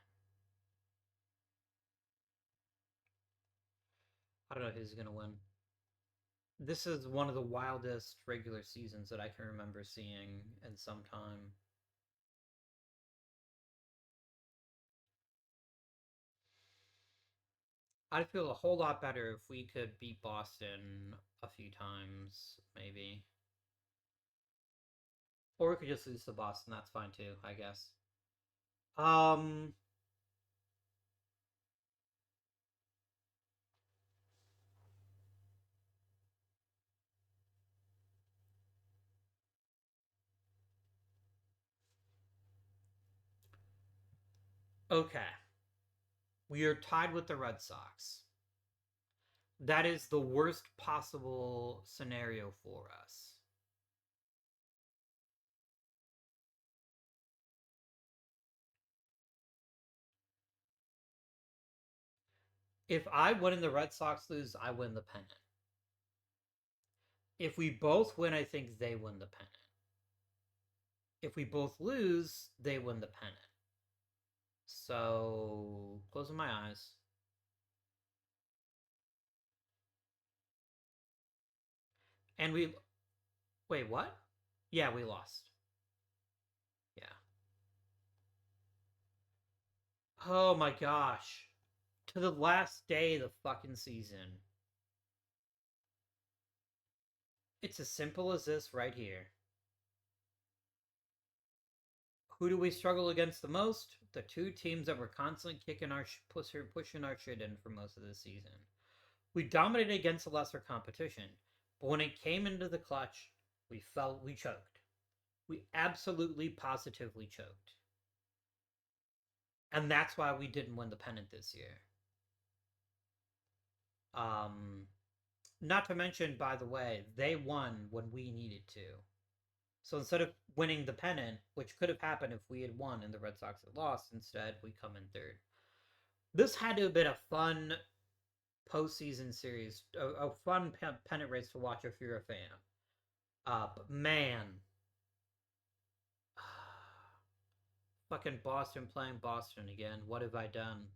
[SPEAKER 1] I don't know who's going to win. This is one of the wildest regular seasons that I can remember seeing in some time. I'd feel a whole lot better if we could beat Boston a few times, maybe. Or we could just lose to Boston. That's fine too, I guess. Um, okay. We are tied with the Red Sox. That is the worst possible scenario for us. If I win and the Red Sox lose, I win the pennant. If we both win, I think they win the pennant. If we both lose, they win the pennant. So, closing my eyes. And we. Wait, what? Yeah, we lost. Yeah. Oh my gosh. To the last day of the fucking season. It's as simple as this right here. Who do we struggle against the most? The two teams that were constantly kicking our pushing our shit in for most of the season. We dominated against the lesser competition, but when it came into the clutch, we choked. We absolutely positively choked. And that's why we didn't win the pennant this year. Um Not to mention, by the way, they won when we needed to. So instead of winning the pennant, which could have happened if we had won and the Red Sox had lost, instead we come in third. This had to have been a fun postseason series, a fun pennant race to watch if you're a fan. But man, fucking Boston playing Boston again. What have I done?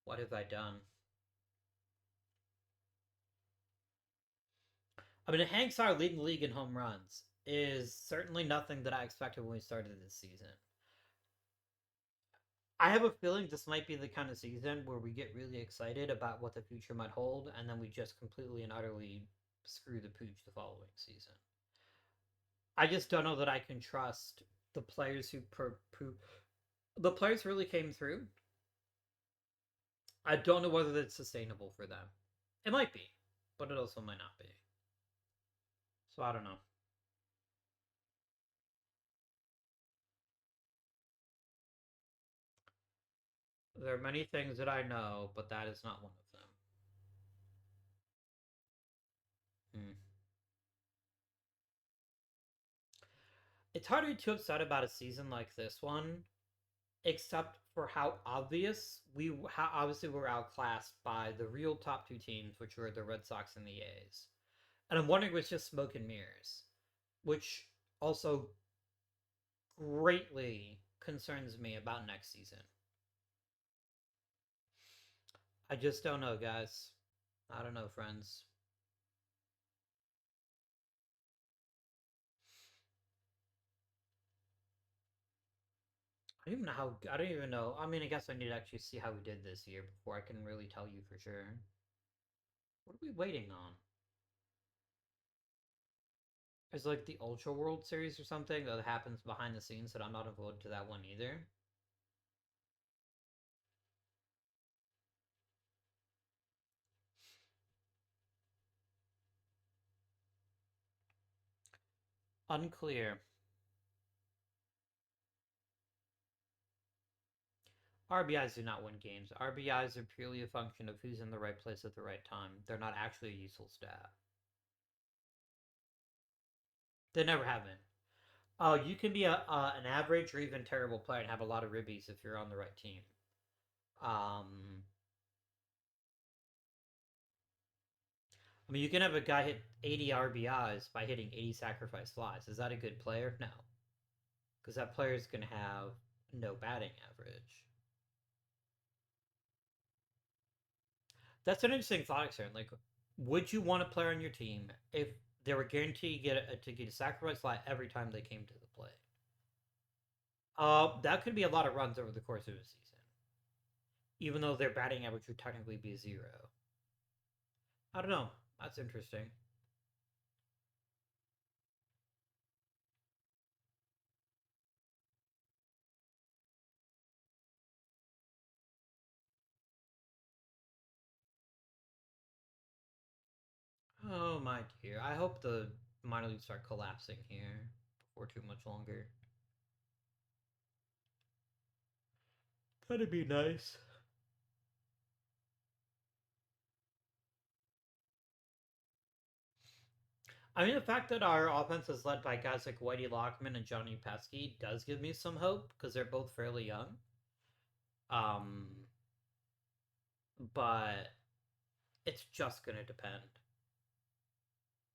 [SPEAKER 1] What have I done? I mean, Hank Sauer leading the league in home runs is certainly nothing that I expected when we started this season. I have a feeling this might be the kind of season where we get really excited about what the future might hold, and then we just completely and utterly screw the pooch the following season. I just don't know that I can trust the players the players really came through. I don't know whether that's sustainable for them. It might be, but it also might not be. So I don't know. There are many things that I know, but that is not one of them. Hmm. It's hard to be too upset about a season like this one, except for how obviously we're outclassed by the real top two teams, which were the Red Sox and the A's. And I'm wondering if it's just smoke and mirrors, which also greatly concerns me about next season. I just don't know, guys. I don't know, friends. I don't even know. I mean, I guess I need to actually see how we did this year before I can really tell you for sure. What are we waiting on? Is like the Ultra World Series or something that happens behind the scenes that I'm not involved to that one either? Unclear. RBIs do not win games. RBIs are purely a function of who's in the right place at the right time. They're not actually a useful stat. They never have been. You can be an average or even terrible player and have a lot of ribbies if you're on the right team. Um, I mean, you can have a guy hit 80 RBIs by hitting 80 sacrifice flies. Is that a good player? No, because that player is going to have no batting average. That's an interesting thought experiment. Like, would you want a player on your team if they were guaranteed to get a sacrifice fly every time they came to the plate? That could be a lot of runs over the course of a season, even though their batting average would technically be zero. I don't know. That's interesting. Oh my dear. I hope the minor leagues start collapsing here before too much longer. That'd be nice. I mean, the fact that our offense is led by guys like Whitey Lockman and Johnny Pesky does give me some hope because they're both fairly young. Um, but it's just going to depend.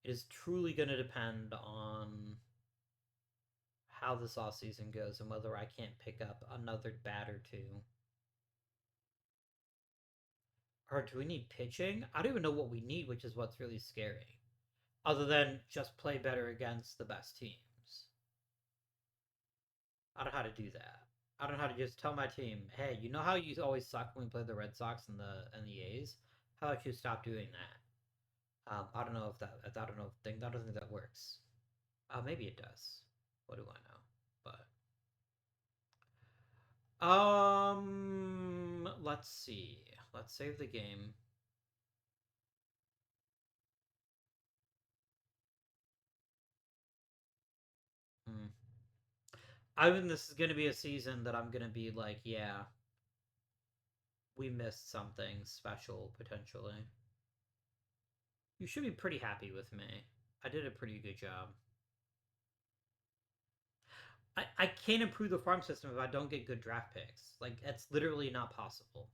[SPEAKER 1] It is truly going to depend on how this offseason goes and whether I can't pick up another bat or two. Or do we need pitching? I don't even know what we need, which is what's really scary. Other than just play better against the best teams. I don't know how to do that. I don't know how to just tell my team, hey, you know how you always suck when we play the Red Sox and the A's? How about you stop doing that? I don't know if that I don't know think I don't think that works. Maybe it does. What do I know? But let's see. Let's save the game. Hmm. I think this is gonna be a season that I'm gonna be like, yeah, we missed something special potentially. You should be pretty happy with me. I did a pretty good job. I can't improve the farm system if I don't get good draft picks. Like, it's literally not possible.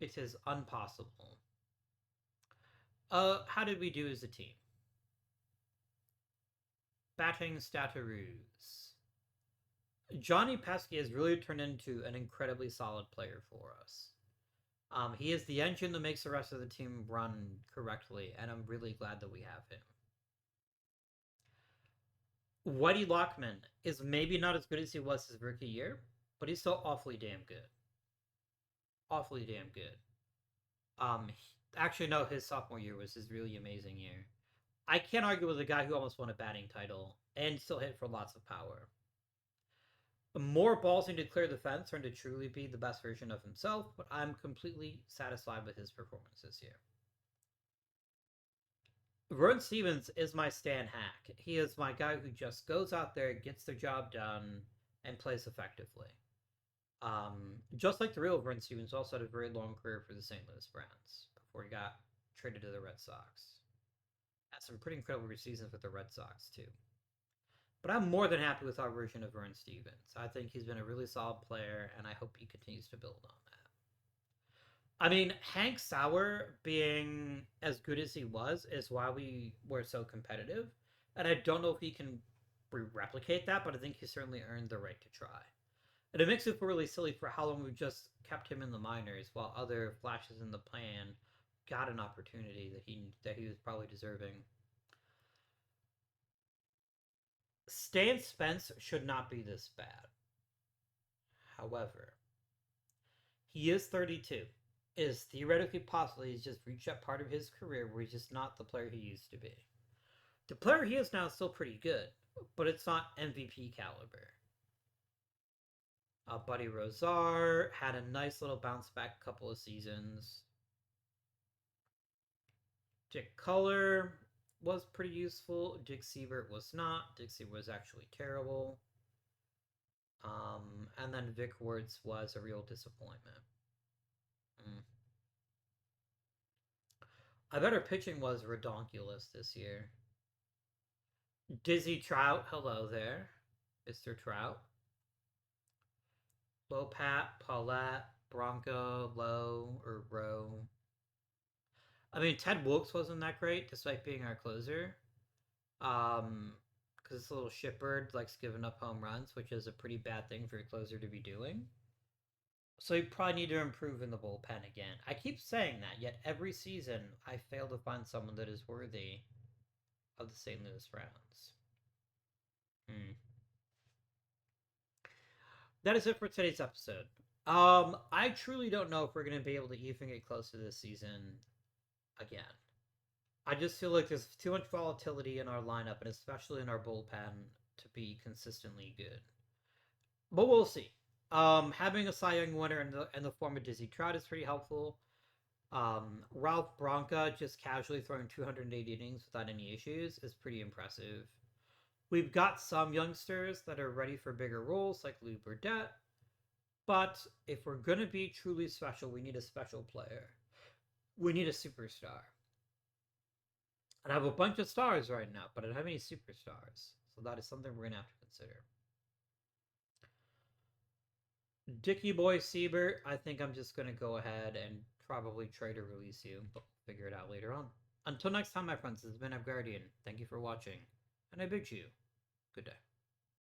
[SPEAKER 1] It is impossible. How did we do as a team? Batting stataroos. Johnny Pesky has really turned into an incredibly solid player for us. He is the engine that makes the rest of the team run correctly, and I'm really glad that we have him. Whitey Lockman is maybe not as good as he was his rookie year, but he's still awfully damn good. Awfully damn good. Um, actually, no, his sophomore year was his really amazing year. I can't argue with a guy who almost won a batting title and still hit for lots of power. More balls need to clear the fence for him to truly be the best version of himself, but I'm completely satisfied with his performance this year. Vern Stevens is my Stan Hack. He is my guy who just goes out there, gets the job done, and plays effectively. Just like the real Vern Stevens, also had a very long career for the St. Louis Browns before he got traded to the Red Sox. Had some pretty incredible seasons with the Red Sox too. But I'm more than happy with our version of Vern Stevens. I think he's been a really solid player, and I hope he continues to build on that. I mean, Hank Sauer being as good as he was is why we were so competitive. And I don't know if he can replicate that, but I think he certainly earned the right to try. And it makes it really silly for how long we've just kept him in the minors while other flashes in the plan got an opportunity that he was probably deserving. Stan Spence should not be this bad. However, he is 32. It is theoretically possible he's just reached that part of his career where he's just not the player he used to be. The player he is now is still pretty good, but it's not MVP caliber. Buddy Rosar had a nice little bounce back couple of seasons. Dick Culler was pretty useful. Dick Siebert was not. Dick Siebert was actually terrible. And then Vic Wertz was a real disappointment. Mm. I bet our pitching was redonkulous this year. Dizzy Trout, hello there, Mr. Trout. Lopat, Paulette, Bronco, Low, or Rowe. I mean, Ted Wilkes wasn't that great, despite being our closer. Because this little shitbird likes giving up home runs, which is a pretty bad thing for your closer to be doing. So you probably need to improve in the bullpen again. I keep saying that, yet every season I fail to find someone that is worthy of the St. Louis Browns. Hmm. That is it for today's episode. I truly don't know if we're going to be able to even get close to this season again. I just feel like there's too much volatility in our lineup, and especially in our bullpen, to be consistently good. But we'll see. Having a Cy Young winner in the form of Dizzy Trout is pretty helpful. Ralph Bronca just casually throwing 280 innings without any issues is pretty impressive. We've got some youngsters that are ready for bigger roles, like Lou Burdett. But if we're going to be truly special, we need a special player. We need a superstar. And I have a bunch of stars right now, but I don't have any superstars. So that is something we're going to have to consider. Dickie Boy Siebert, I think I'm just going to go ahead and probably try to release you, but we'll figure it out later on. Until next time, my friends, this has been Guardian. Thank you for watching, and I bid you good day.